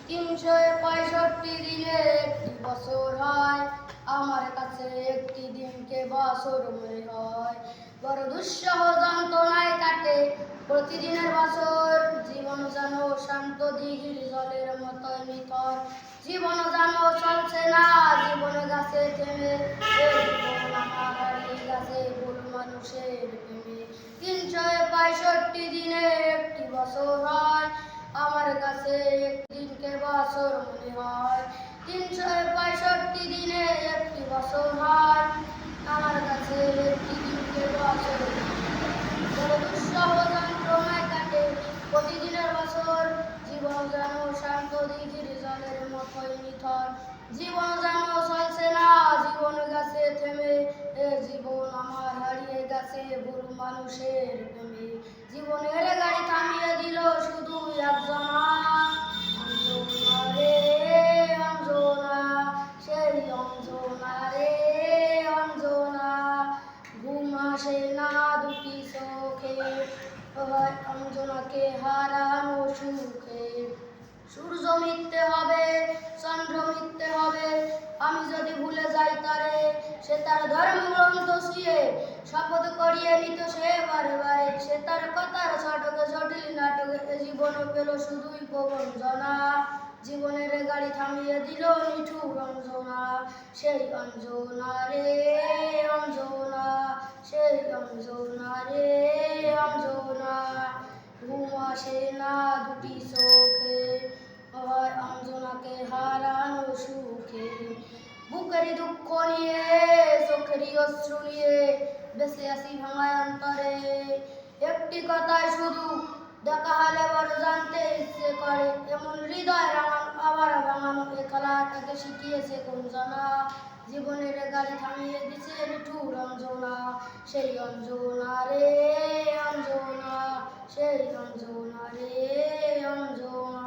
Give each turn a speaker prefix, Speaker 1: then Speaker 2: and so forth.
Speaker 1: 365 দিনে একটি বছর হয়, আমার কাছে একটি দিনকে বছর মনে হয়। বড় দুঃসহ যন্ত্রণায় কাটে প্রতিদিনের বছর, জীবন যেন শান্ত দিঘির জলের মতোই নিথর। জীবন যেন চলছে না, জীবন গাছে থেমে, এ জীবন আমার হারিয়ে গেছে ভুল মানুষের প্রেমে। 365 দিনে একটি বছর হয়, আমার কাছে একটি দিনকে বছর মনে হয়। 365 দিনে একটি বছর হয়, আমার কাছে একটি দিনকে বছর মনে হয়। বড় দুঃসহ যন্ত্রণায় কাটে প্রতিদিনের বছর, জীবন যেন শান্ত দিঘির জলের মতোই নিথর। জীবন যেন চলছে না, জীবন গেছে থেমে, এ জীবন আমার হারিয়ে গেছে ভুল মানুষের প্রেমে। জীবনের গাড়ি থামিয়ে দিল শুধু একজনা, অঞ্জনা রে অঞ্জনা, সেই অঞ্জনা রে অঞ্জনা। ঘুম আসে না দুটি চোখে, অঞ্জনাকে হারানো সুখে। সূর্য মিথ্যে হবে, চন্দ্র মিথ্যে হবে, আমি যদি ভুলে যাই তারে। সে তার ধর্মগ্রন্থ ছুঁয়ে শপথ করিয়ে নিত সে বারে বারে। সে তার কথার ছটকে জটিল নাটকে এ জীবন পেল শুধুই প্রবঞ্চনা। জীবনের গাড়ি থামিয়ে দিল নিঠুর অঞ্জনা, সেই অঞ্জনা রে অঞ্জনা, সেই অঞ্জনা রে অঞ্জনা। ঘুম আসে না দুটি চোখে, হয় অঞ্জনাকে হারানো সুখে। বুকের দুঃখ নিয়ে, চোখেরই অশ্রু নিয়ে, বেঁচে আছি ভাঙা অন্তরে। একটি কথাই শুধু দেখা হলে বড় জানতে ইচ্ছে করে, এমন হৃদয় রাঙানো আবার ভাঙানো এ খেলাটাকে শিখিয়েছে কোন জানা। জীবনের গাড়ি থামিয়ে দিছে নিঠুর অঞ্জনা, সেই অঞ্জনা রে অঞ্জনা, সেই অঞ্জনা রে অঞ্জনা।